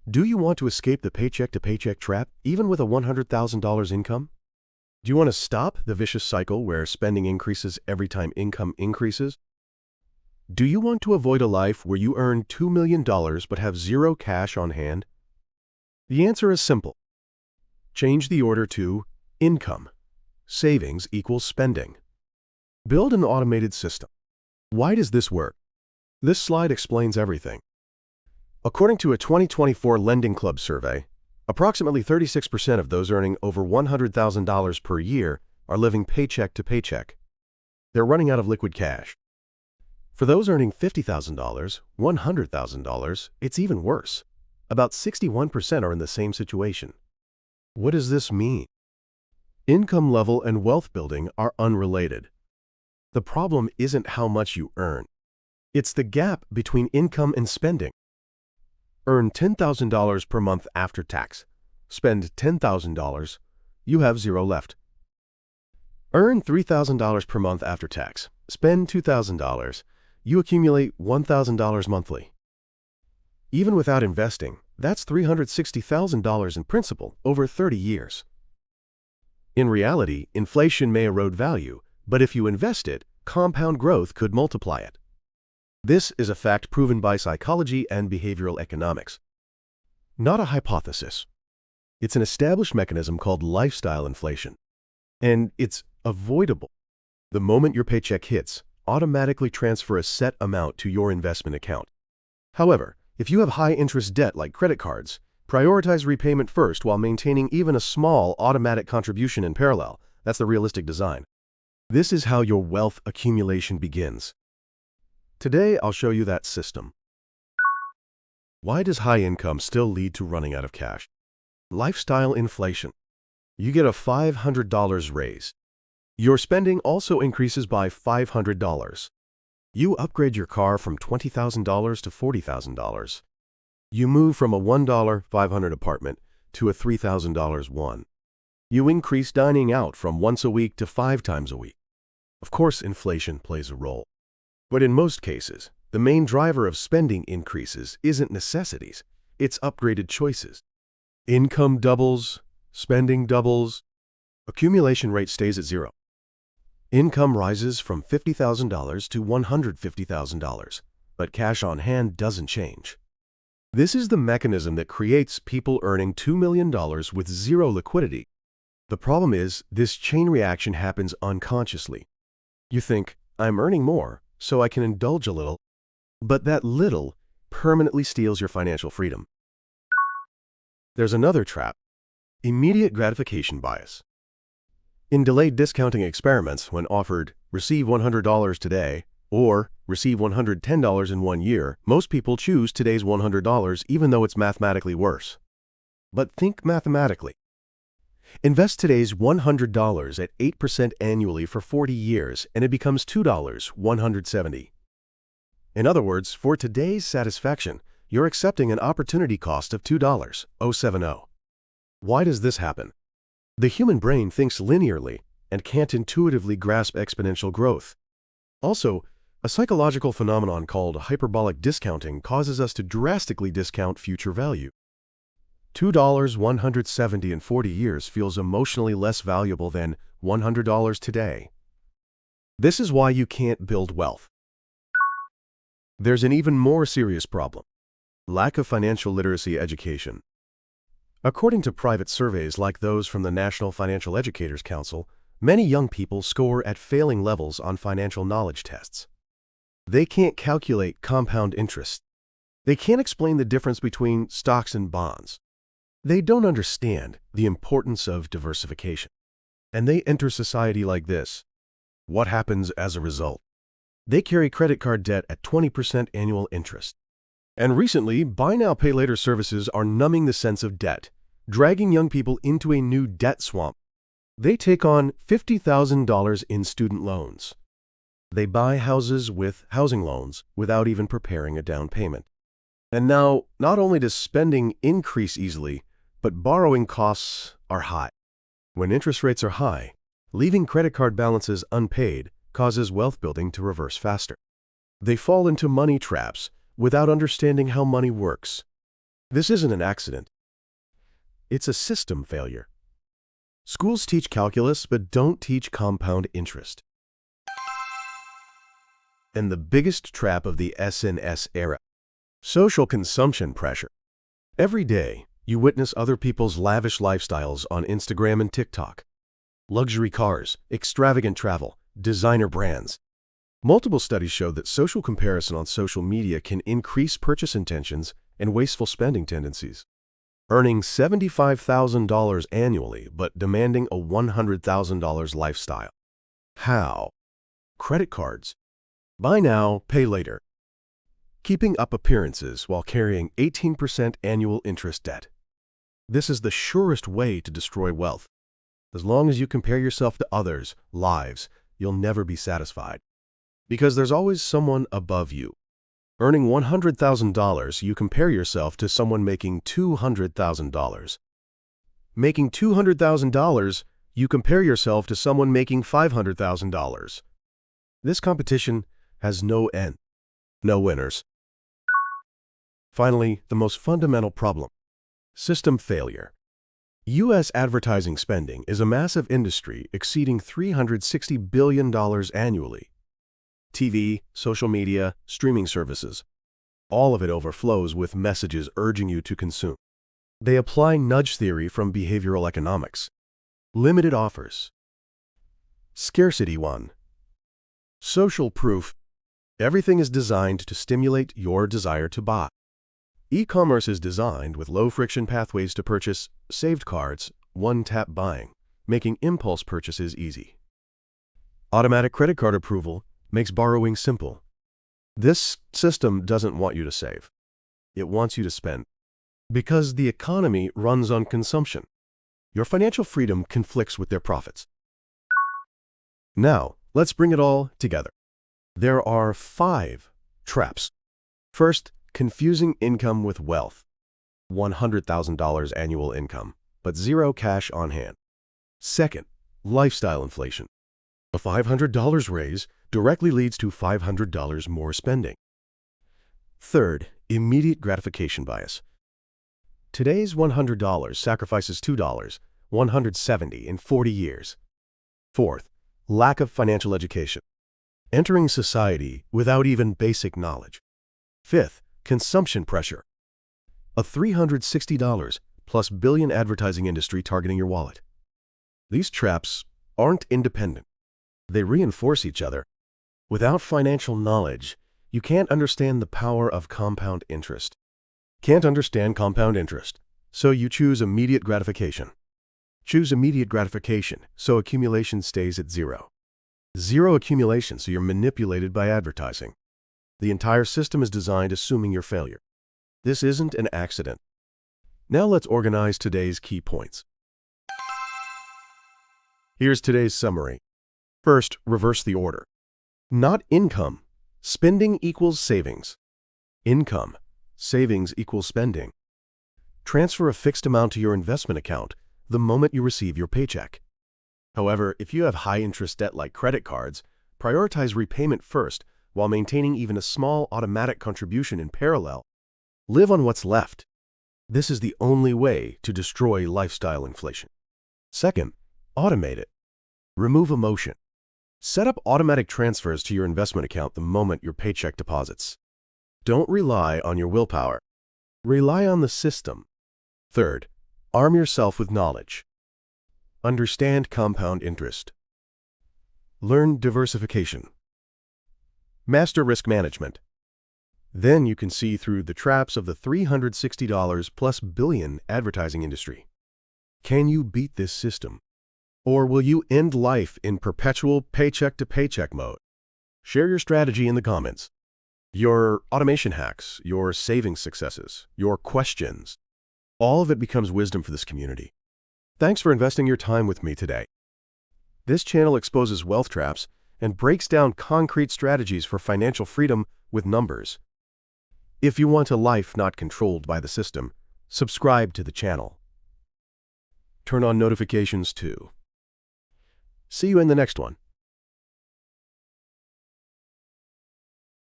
Do you want to escape the paycheck-to-paycheck trap, even with a $100,000 income? Do you want to stop the vicious cycle where spending increases every time income increases? Do you want to avoid a life where you earn $2 million but have zero cash on hand? The answer is simple. Change the order to income. Savings equals spending. Build an automated system. Why does this work? This slide explains everything. According to a 2024 Lending Club survey, approximately 36% of those earning over $100,000 per year are living paycheck to paycheck. They're running out of liquid cash. For those earning $50,000, $100,000, it's even worse. About 61% are in the same situation. What does this mean? Income level and wealth building are unrelated. The problem isn't how much you earn. It's the gap between income and spending. Earn $10,000 per month after tax. Spend $10,000. You have zero left. Earn $3,000 per month after tax. Spend $2,000. You accumulate $1,000 monthly. Even without investing, that's $360,000 in principal over 30 years. In reality, inflation may erode value, but if you invest it, compound growth could multiply it. This is a fact proven by psychology and behavioral economics. Not a hypothesis. It's an established mechanism called lifestyle inflation. And it's avoidable. The moment your paycheck hits, automatically transfer a set amount to your investment account. However, if you have high-interest debt like credit cards, prioritize repayment first while maintaining even a small automatic contribution in parallel. That's the realistic design. This is how your wealth accumulation begins. Today, I'll show you that system. Why does high income still lead to running out of cash? Lifestyle inflation. You get a $500 raise. Your spending also increases by $500. You upgrade your car from $20,000 to $40,000. You move from a $1 $500 apartment to a $3,000 one. You increase dining out from once a week to 5 times a week. Of course, inflation plays a role. But in most cases, the main driver of spending increases isn't necessities, it's upgraded choices. Income doubles, spending doubles, accumulation rate stays at zero. Income rises from $50,000 to $150,000, but cash on hand doesn't change. This is the mechanism that creates people earning $2 million with zero liquidity. The problem is, this chain reaction happens unconsciously. You think, I'm earning more, so I can indulge a little, but that little permanently steals your financial freedom. There's another trap: immediate gratification bias. In delayed discounting experiments, when offered, receive $100 today, or receive $110 in 1 year, most people choose today's $100 even though it's mathematically worse. But think mathematically. Invest today's $100 at 8% annually for 40 years, and it becomes $2, $170. In other words, for today's satisfaction, you're accepting an opportunity cost of $2, $070. Why does this happen? The human brain thinks linearly and can't intuitively grasp exponential growth. Also, a psychological phenomenon called hyperbolic discounting causes us to drastically discount future value. $2, $170 in 40 years feels emotionally less valuable than $100 today. This is why you can't build wealth. There's an even more serious problem: lack of financial literacy education. According to private surveys like those from the National Financial Educators Council, many young people score at failing levels on financial knowledge tests. They can't calculate compound interest. They can't explain the difference between stocks and bonds. They don't understand the importance of diversification. And they enter society like this. What happens as a result? They carry credit card debt at 20% annual interest. And recently, buy now, pay later services are numbing the sense of debt, dragging young people into a new debt swamp. They take on $50,000 in student loans. They buy houses with housing loans without even preparing a down payment. And now, not only does spending increase easily, but borrowing costs are high. When interest rates are high, leaving credit card balances unpaid causes wealth building to reverse faster. They fall into money traps without understanding how money works. This isn't an accident. It's a system failure. Schools teach calculus but don't teach compound interest. And the biggest trap of the SNS era: social consumption pressure. Every day, you witness other people's lavish lifestyles on Instagram and TikTok. Luxury cars, extravagant travel, designer brands. Multiple studies show that social comparison on social media can increase purchase intentions and wasteful spending tendencies. Earning $75,000 annually but demanding a $100,000 lifestyle. How? Credit cards. Buy now, pay later. Keeping up appearances while carrying 18% annual interest debt. This is the surest way to destroy wealth. As long as you compare yourself to others' lives, you'll never be satisfied. Because there's always someone above you. Earning $100,000, you compare yourself to someone making $200,000. Making $200,000, you compare yourself to someone making $500,000. This competition has no end, no winners. Finally, the most fundamental problem: system failure. U.S. advertising spending is a massive industry exceeding $360 billion annually. TV, social media, streaming services. All of it overflows with messages urging you to consume. They apply nudge theory from behavioral economics. Limited offers. Scarcity one. Social proof. Everything is designed to stimulate your desire to buy. E-commerce is designed with low-friction pathways to purchase, saved cards, one-tap buying, making impulse purchases easy. Automatic credit card approval makes borrowing simple. This system doesn't want you to save. It wants you to spend. Because the economy runs on consumption. Your financial freedom conflicts with their profits. Now, let's bring it all together. There are 5 traps. First, confusing income with wealth. $100,000 annual income, but zero cash on hand. Second, lifestyle inflation. A $500 raise directly leads to $500 more spending. Third, immediate gratification bias. Today's $100 sacrifices $2, $170 in 40 years. Fourth, lack of financial education. Entering society without even basic knowledge. Fifth, consumption pressure. A $360 plus billion advertising industry targeting your wallet. These traps aren't independent. They reinforce each other. Without financial knowledge, you can't understand the power of compound interest. Can't understand compound interest, so you choose immediate gratification. Choose immediate gratification, so accumulation stays at zero. Zero accumulation, so you're manipulated by advertising. The entire system is designed assuming your failure. This isn't an accident. Now let's organize today's key points. Here's today's summary. First, reverse the order. Not income. Spending equals savings. Income. Savings equals spending. Transfer a fixed amount to your investment account the moment you receive your paycheck. However, if you have high-interest debt like credit cards, prioritize repayment first while maintaining even a small automatic contribution in parallel. Live on what's left. This is the only way to destroy lifestyle inflation. Second, automate it. Remove emotion. Set up automatic transfers to your investment account the moment your paycheck deposits. Don't rely on your willpower. Rely on the system. Third, arm yourself with knowledge. Understand compound interest. Learn diversification. Master risk management. Then you can see through the traps of the $360 plus billion advertising industry. Can you beat this system? Or will you end life in perpetual paycheck-to-paycheck mode? Share your strategy in the comments. Your automation hacks, your savings successes, your questions. All of it becomes wisdom for this community. Thanks for investing your time with me today. This channel exposes wealth traps and breaks down concrete strategies for financial freedom with numbers. If you want a life not controlled by the system, subscribe to the channel. Turn on notifications too. See you in the next one.